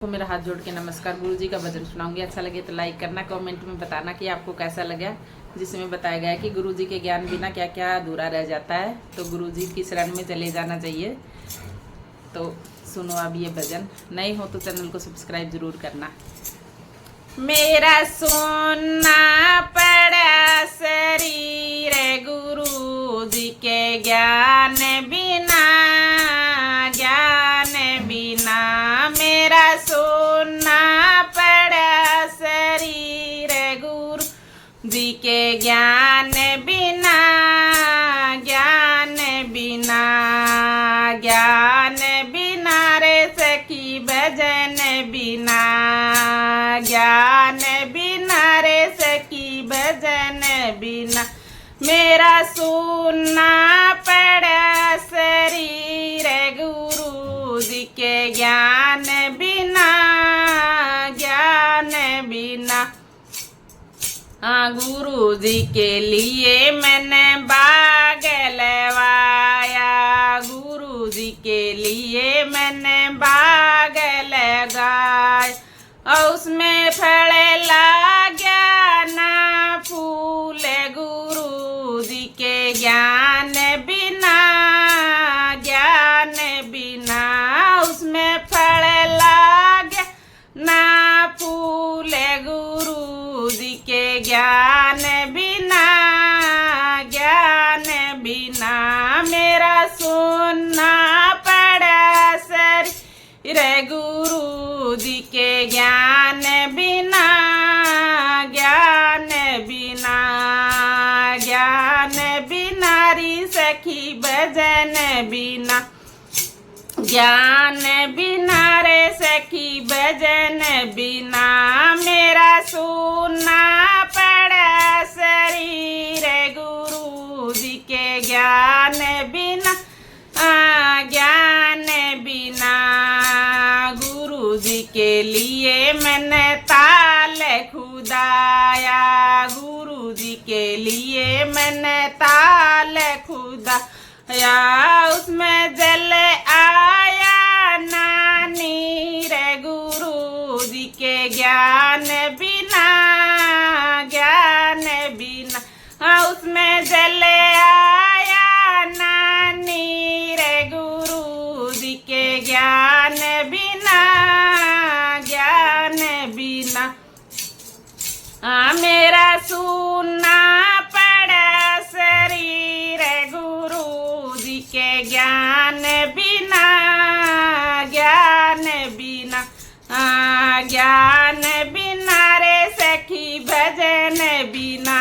को मेरा हाथ जोड़ के नमस्कार। गुरु जी का भजन सुनाऊंगी। अच्छा लगे तो लाइक करना, कमेंट में बताना कि आपको कैसा लगा, जिसमें बताया गया है कि गुरु जी के ज्ञान बिना क्या क्या अधूरा रह जाता है, तो गुरु जी की शरण में चले जाना चाहिए। तो सुनो अब ये भजन। नए हो तो चैनल को सब्सक्राइब जरूर करना। मेरा सोना पड़ा शरीर गुरु जी के ज्ञान बिना, ज्ञान बिना मेरा सोना पड़ा शरीर गुरु जी के ज्ञान बिना, ज्ञान बिना, ज्ञान बिना रे सखी भजन बिना, ज्ञान बिना रे सखी भजन बिना मेरा सोना पड़ा शरीर गुरु जी के ज्ञान बिना, ज्ञान बिना। गुरु जी के लिए मैंने बाग लगवाया, गुरु जी के लिए मैंने बाग लगाया, और उसमें फल लाग्या ना फूल गुरु जी के ज्ञान बिना, ज्ञान बिना उसमें फल लाग्या ना फूल गुरु जी के ज्ञान बिना, ज्ञान बिना मेरा सोना पड़ा शरीर गुरु जी के ज्ञान बिना, ज्ञान बिना, ज्ञान बिना री सखी भजन बिना, ज्ञान बिना रे सखी भजन बिना मेरा सोना पड़ा शरीर गुरु जी के ज्ञान बिना, ज्ञान बिना। गुरु जी के लिए मैंने ताल खुदाया, गुरु जी के लिए मैंने ताल खुदाया, उसमें जल आया ना नीर गुरु जी के ज्ञान बिना, ज्ञान बिना उसमें जल आया ना नीर गुरु जी के ज्ञान बिना, ज्ञान बिना। मेरा सोना पड़ा शरीर गुरु जी के ज्ञान बिना, ज्ञान बिना, ज्ञान बिना रे सखी भजन बिना,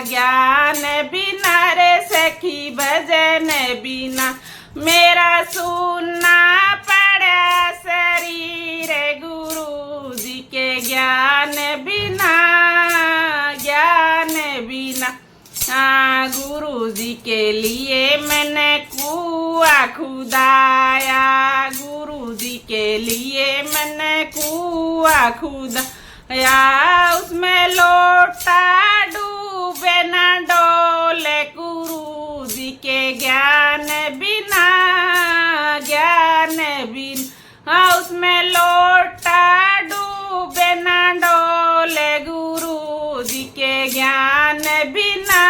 ज्ञान बिना रे सखी भजन बिना मेरा सोना पड़ा शरीर गुरु जी के ज्ञान बिना, ज्ञान बिना। गुरु जी के लिए मैंने कुआं खुदाया, गुरु जी के लिए मैंने कुआं खुदाया, उसमें लोटा डूबे न डोले गुरु जी के ज्ञान बिना, ज्ञान बिना उसमें लोटा डूबे न डोले गुरु जी के ज्ञान बिना,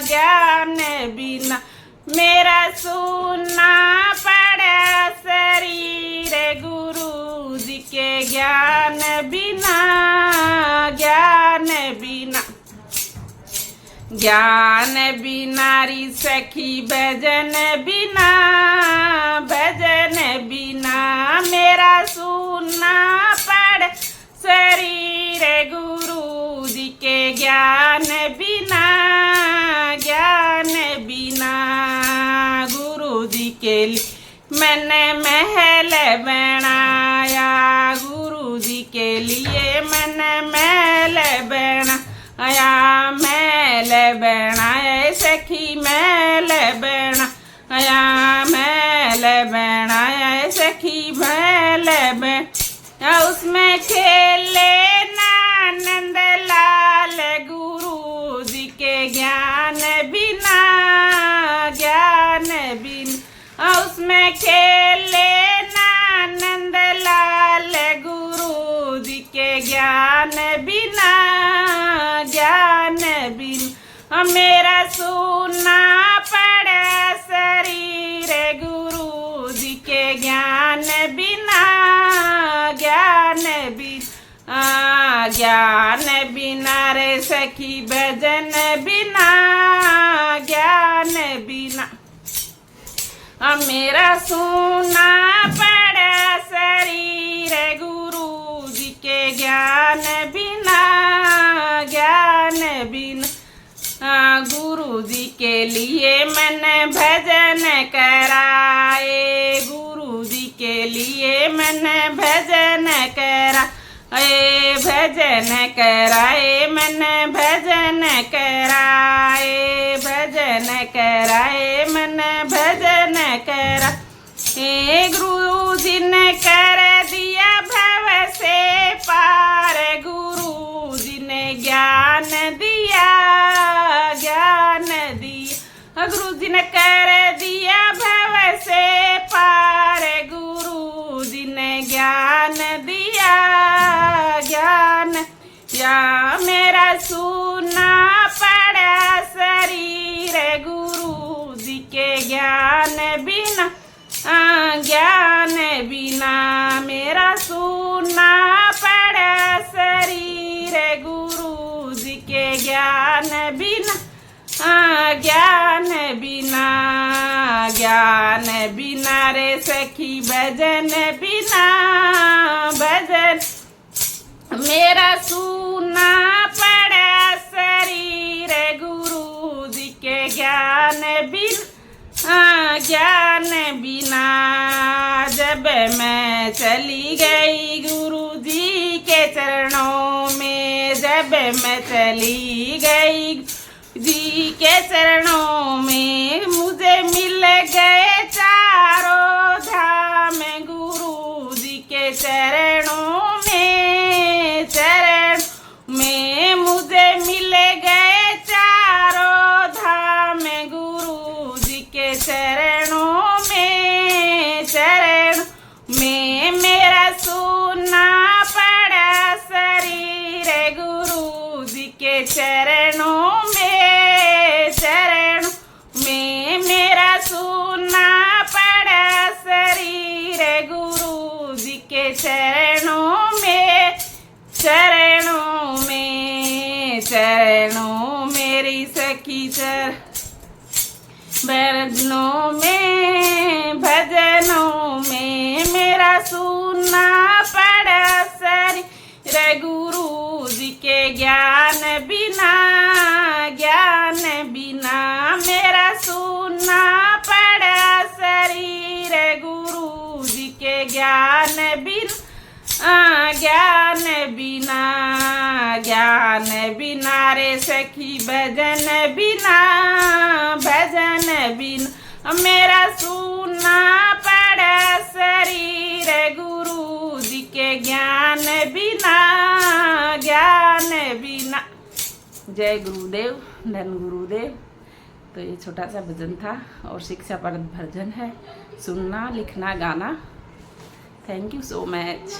ज्ञान बिना मेरा सोना पड़ा शरीर गुरु जी के ज्ञान बिना, ज्ञान बिना, ज्ञान बिना री सखी भजन बिना, भजन बिना मेरा सोना पड़ शरीर गुरु जी के ज्ञान बिना, ज्ञान बिना। गुरु जी के लिए मैंने महल बनाया, गुरु जी के लिए मैंने महल बनाया, महल बनाया सखी महल बनाया, महल बनाया सखी महल बनाया, उसमें खेले नंद लाल गुरु जी के ज्ञान बिना, ज्ञान बिना उसमें खेले नंद लाल मेरा सुनना पड़ा शरीर गुरु जी के ज्ञान बिना, ज्ञान बिना, ज्ञान बिना रे सखी भजन बिना, ज्ञान बिना। मेरा सुनना पड़ा शरीर गुरु जी के ज्ञान बिना, ज्ञान बिना। गुरु जी के लिए मन भजन कराए, गुरु जी के लिए मन भजन कराए, भजन कराए, मन भजन कराए, भजन कराए, मन भजन करा। गुरु जी ने कर दिया भव से पार, गुरु जी ने ज्ञान दिया, ज्ञान दिया। गुरु जी ने कर दिया भव से पार, गुरु जी ने ज्ञान दिया, ज्ञान। या मेरा सुनना पड़ा शरीर गुरु जी के ज्ञान बिना, ज्ञान बिना। मेरा सुनना पड़ा शरीर गुरु जी के ज्ञान बिना, ज्ञान बिना, ज्ञान बिना रे सखी भजन बिना, भजन। मेरा सुनना पड़ा शरीर गुरु जी के ज्ञान बिना, ज्ञान बिना। जब मैं चली गई गुरु जी के चरणों में, जब मैं चली गई जी के चरणों में, मुझे मिल गए चारों धाम गुरु जी के चरणों में, चरण में मुझे मिल गए चारों धाम गुरु जी के चरणों में, चरण में। मेरा सुनना पड़ा शरीर गुरु जी के चरणों में, चरण में। मेरा सुनना पड़ा शरीर गुरु जी के चरणों में, चरणों में, चरणों मेरी सखी चर भजनों में, भजनों में। मेरा सुनना पड़ा शरीर गुरु जी के ज्ञान बिना, ज्ञान बिना। मेरा सुनना पड़ा शरीर गुरु जी के ज्ञान बिना, ज्ञान बिना, ज्ञान बिना रे सखी भजन बिना, भजन बिना। मेरा सुनना पड़ा शरीर गुरु जी के ज्ञान बिना, ज्ञान बिना। जय गुरुदेव, धन गुरुदेव। तो ये छोटा सा भजन था और शिक्षाप्रद भजन है। सुनना, लिखना, गाना। Thank you so much.